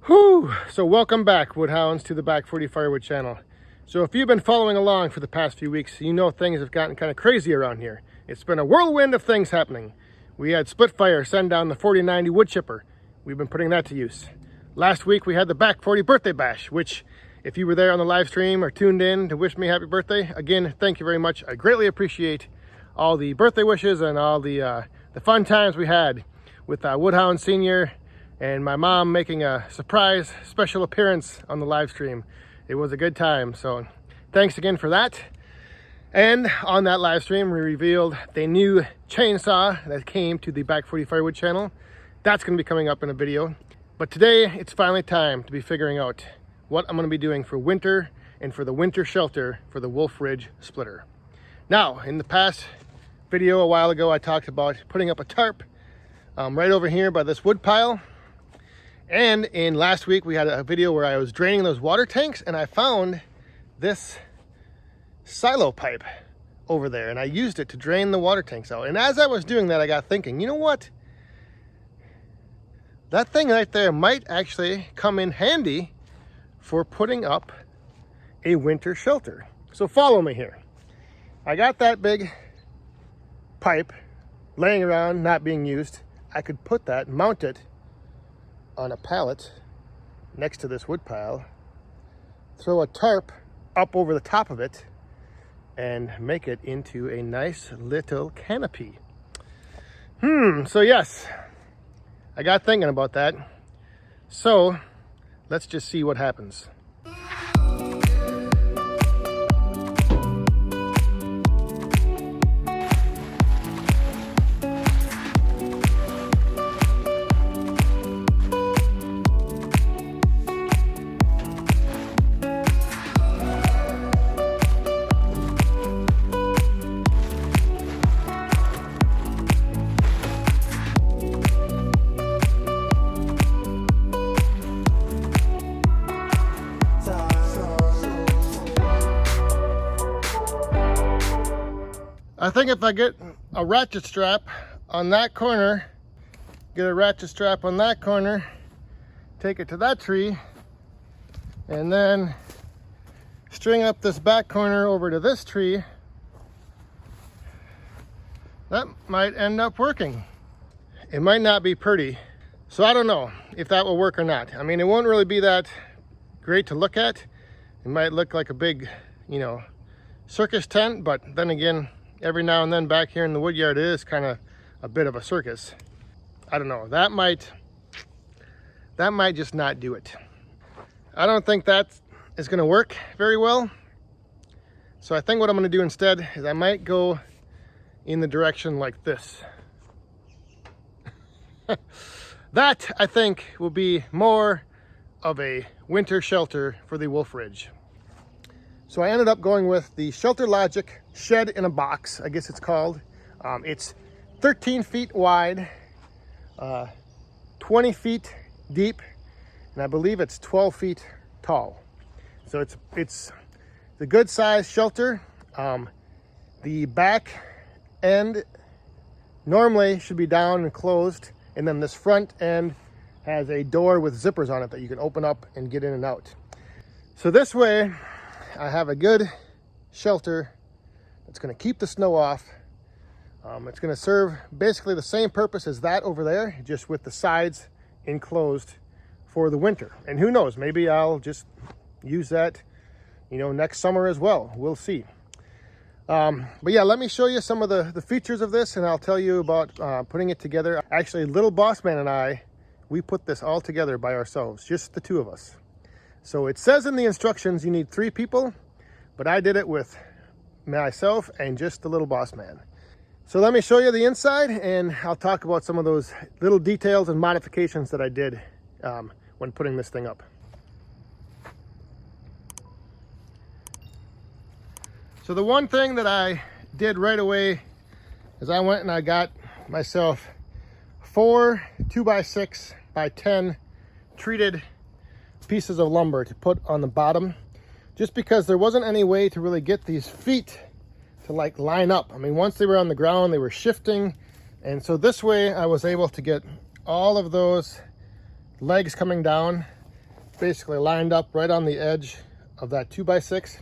Whew! So welcome back, Woodhounds, to the Back 40 Firewood channel. So if you've been following along for the past few weeks, you know things have gotten kind of crazy around here. It's been a whirlwind of things happening. We had Splitfire send down the 4090 wood chipper. We've been putting that to use. Last week we had the Back 40 birthday bash, which if you were there on the live stream or tuned in to wish me happy birthday, again, thank you very much. I greatly appreciate all the birthday wishes and all the fun times we had with Woodhound Senior and my mom making a surprise special appearance on the live stream. It was a good time, so thanks again for that. And on that live stream, we revealed the new chainsaw that came to the Back 40 Firewood channel. That's going to be coming up in a video. But today, it's finally time to be figuring out what I'm going to be doing for winter and for the winter shelter for the Wolfe Ridge Splitter. Now, in the past video a while ago, I talked about putting up a tarp right over here by this wood pile. And in last week, we had a video where I was draining those water tanks and I found this silo pipe over there and I used it to drain the water tanks out. And as I was doing that, I got thinking, you know what? That thing right there might actually come in handy for putting up a winter shelter. So follow me here. I got that big pipe laying around, not being used. I could put that, mount it on a pallet next to this wood pile, throw a tarp up over the top of it, and make it into a nice little canopy. So yes, I got thinking about that. So let's just see what happens. I think if I get a ratchet strap on that corner, get a ratchet strap on that corner, take it to that tree, and then string up this back corner over to this tree, that might end up working. It might not be pretty, so I don't know if that will work or not. I mean, it won't really be that great to look at. It might look like a big, circus tent, but then again, every now and then back here in the wood yard, it is kind of a bit of a circus. I don't know, that might just not do it. I don't think that is going to work very well. So I think what I'm going to do instead is I might go in the direction like this. That, I think, will be more of a winter shelter for the Wolfe Ridge. So I ended up going with the Shelter Logic Shed in a Box, I guess it's called. It's 13 feet wide, 20 feet deep, and I believe it's 12 feet tall. So it's a good sized shelter. The back end normally should be down and closed, and then this front end has a door with zippers on it that you can open up and get in and out. So this way, I have a good shelter that's going to keep the snow off. It's going to serve basically the same purpose as that over there, just with the sides enclosed for the winter. And who knows, maybe I'll just use that, next summer as well. We'll see. But yeah, let me show you some of the features of this, and I'll tell you about putting it together. Actually, Little Boss Man and I, we put this all together by ourselves, just the two of us. So it says in the instructions you need 3 people, but I did it with myself and just the Little Boss Man. So let me show you the inside, and I'll talk about some of those little details and modifications that I did when putting this thing up. So the one thing that I did right away is I went and I got myself 4 2x6 by 10 treated pieces of lumber to put on the bottom, just because there wasn't any way to really get these feet to line up. I mean, once they were on the ground, they were shifting, and so this way I was able to get all of those legs coming down basically lined up right on the edge of that 2x6.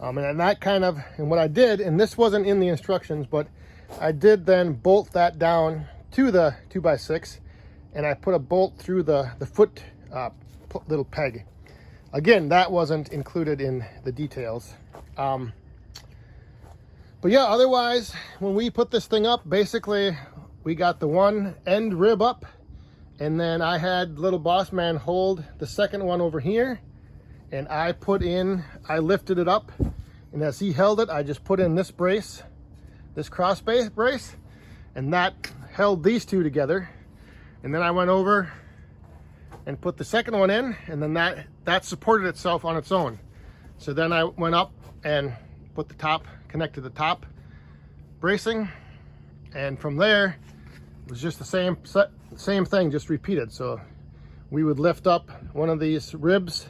And then that kind of, and what I did, and this wasn't in the instructions, but I did then bolt that down to the 2x6, and I put a bolt through the foot little peg. Again, that wasn't included in the details. But yeah, otherwise, when we put this thing up, basically we got the one end rib up, and then I had little boss man hold the second one over here, and I lifted it up, and as he held it, I just put in this brace, this cross brace, and that held these two together. And then I went over and put the second one in, and then that supported itself on its own. So then I went up and put the top, connected the top bracing, and from there it was just the same thing, just repeated. So we would lift up one of these ribs,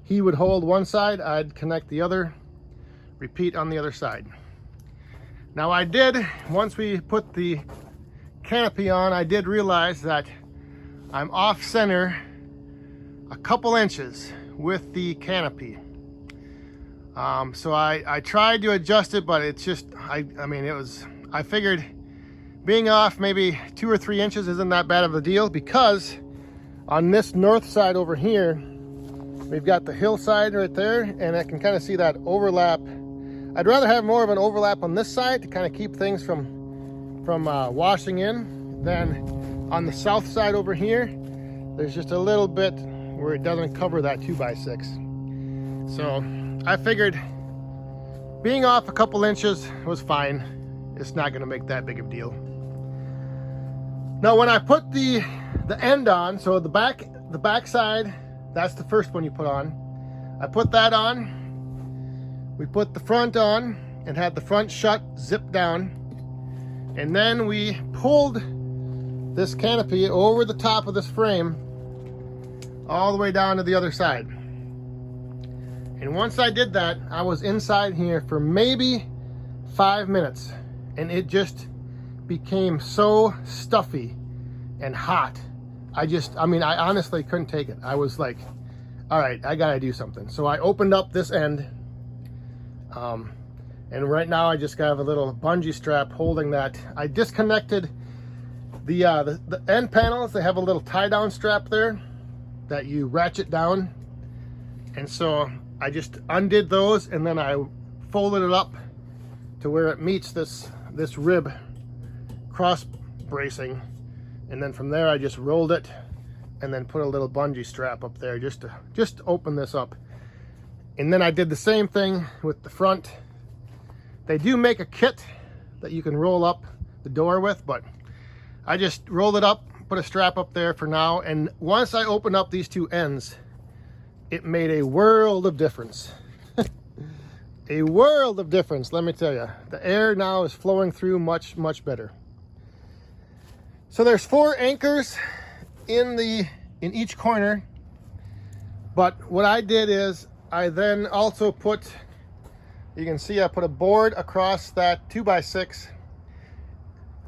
he would hold one side, I'd connect the other, repeat on the other side. Now I did, once we put the canopy on, I did realize that I'm off center a couple inches with the canopy. So I tried to adjust it, but it's just, I figured being off maybe 2 or 3 inches isn't that bad of a deal, because on this north side over here, we've got the hillside right there, and I can kind of see that overlap. I'd rather have more of an overlap on this side to kind of keep things from washing in, than on the south side over here. There's just a little bit where it doesn't cover that 2x6. So I figured being off a couple inches was fine. It's not gonna make that big of a deal. Now when I put the end on, so the back side, that's the first one you put on. I put that on. We put the front on and had the front shut, zipped down. And then we pulled this canopy over the top of this frame all the way down to the other side. And once I did that, I was inside here for maybe 5 minutes, and it just became so stuffy and hot. I honestly couldn't take it. I was like, all right, I gotta do something. So I opened up this end, and right now I just got a little bungee strap holding that. I disconnected the end panels. They have a little tie down strap there that you ratchet down. And so I just undid those, and then I folded it up to where it meets this rib cross bracing. And then from there I just rolled it and then put a little bungee strap up there just to open this up. And then I did the same thing with the front. They do make a kit that you can roll up the door with, but I just rolled it up, put a strap up there for now. And once I opened up these two ends, it made a world of difference. A world of difference, let me tell you. The air now is flowing through much, much better. So there's 4 anchors in each corner. But what I did is I then also put, you can see I put a board across that 2x6.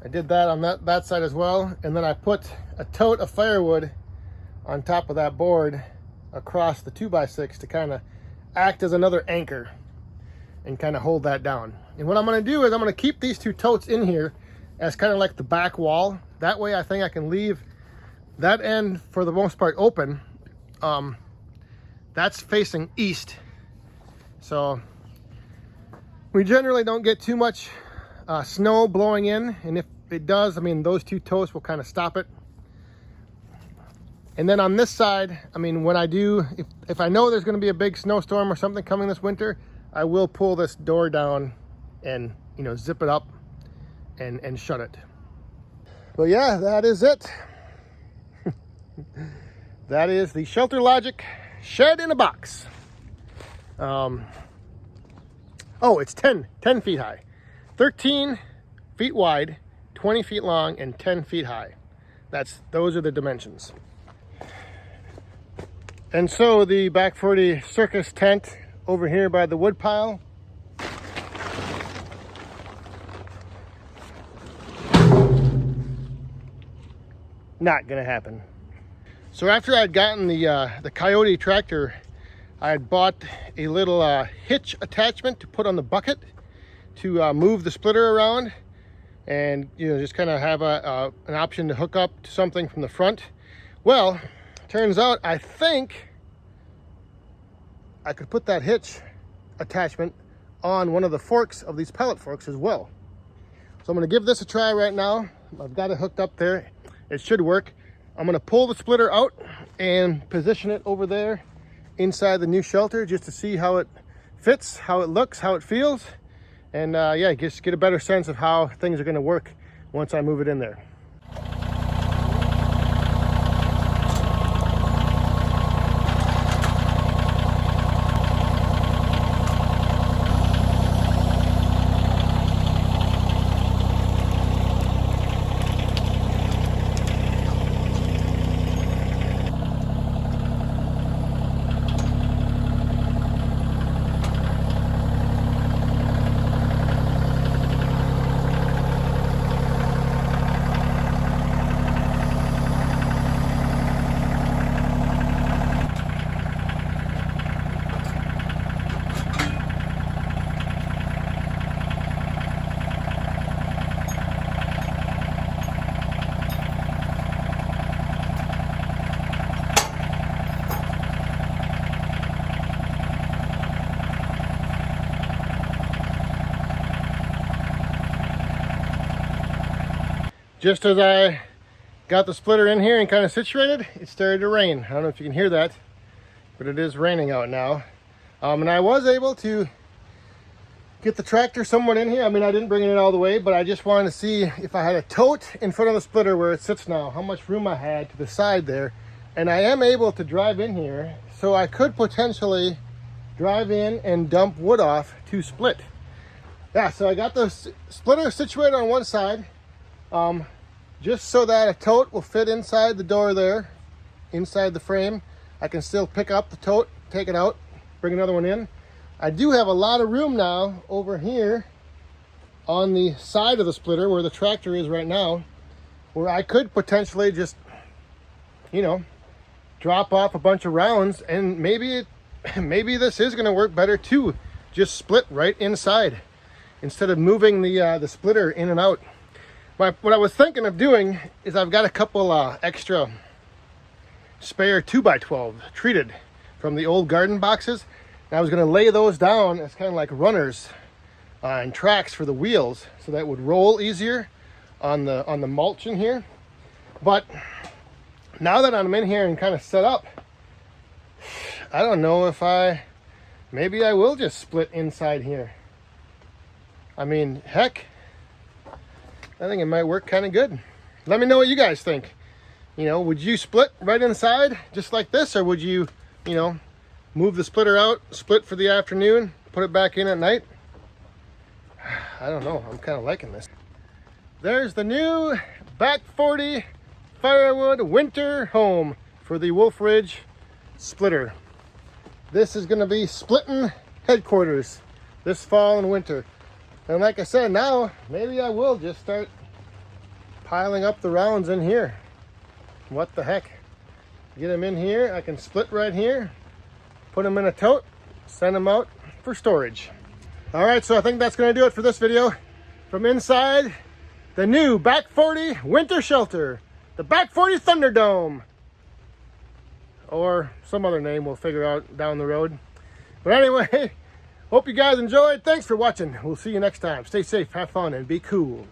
I did that on that side as well. And then I put a tote of firewood on top of that board across the 2x6 to kind of act as another anchor and kind of hold that down. And what I'm going to do is I'm going to keep these 2 totes in here as kind of like the back wall. That way I think I can leave that end for the most part open. That's facing east, so we generally don't get too much snow blowing in, and if it does, I mean, those 2 totes will kind of stop it. And then on this side, I mean, when I do, if I know there's going to be a big snowstorm or something coming this winter, I will pull this door down and, you know, zip it up and shut it. But yeah, that is it. That is the Shelter Logic shed in a box. Oh, it's 10 feet high, 13 feet wide, 20 feet long, and 10 feet high. Those are the dimensions. And so the Back 40 circus tent over here by the wood pile. Not gonna happen. So after I'd gotten the Coyote tractor, I had bought a little hitch attachment to put on the bucket to move the splitter around, and just kind of have an option to hook up to something from the front. Well, turns out I think I could put that hitch attachment on one of the forks of these pellet forks as well. So I'm going to give this a try right now. I've got it hooked up there. It should work. I'm going to pull the splitter out and position it over there inside the new shelter just to see how it fits, how it looks, how it feels, and yeah, just get a better sense of how things are going to work once I move it in there. Just as I got the splitter in here and kind of situated, it started to rain. I don't know if you can hear that, but it is raining out now. And I was able to get the tractor somewhat in here. I mean, I didn't bring it in all the way, but I just wanted to see if I had a tote in front of the splitter where it sits now, how much room I had to the side there. And I am able to drive in here, so I could potentially drive in and dump wood off to split. Yeah, so I got the splitter situated on one side, just so that a tote will fit inside the door there, inside the frame. I can still pick up the tote, take it out, bring another one in. I do have a lot of room now over here on the side of the splitter where the tractor is right now, where I could potentially just, drop off a bunch of rounds, and maybe this is going to work better too. Just split right inside instead of moving the splitter in and out. What I was thinking of doing is I've got a couple extra spare 2x12 treated from the old garden boxes. And I was going to lay those down as kind of like runners and tracks for the wheels, so that would roll easier on the mulch in here. But now that I'm in here and kind of set up, I don't know if maybe I will just split inside here. I mean, heck, I think it might work kind of good. Let me know what you guys think. Would you split right inside just like this, or would you, move the splitter out, split for the afternoon, put it back in at night? I don't know. I'm kind of liking this. There's the new Back 40 Firewood winter home for the Wolfe Ridge Splitter. This is going to be splitting headquarters this fall and winter. And like I said, now maybe I will just start piling up the rounds in here. What the heck? Get them in here. I can split right here, put them in a tote, send them out for storage. All right, so I think that's going to do it for this video. From inside the new Back 40 winter shelter, the Back 40 Thunderdome, or some other name we'll figure out down the road. But anyway, hope you guys enjoyed. Thanks for watching. We'll see you next time. Stay safe, have fun, and be cool.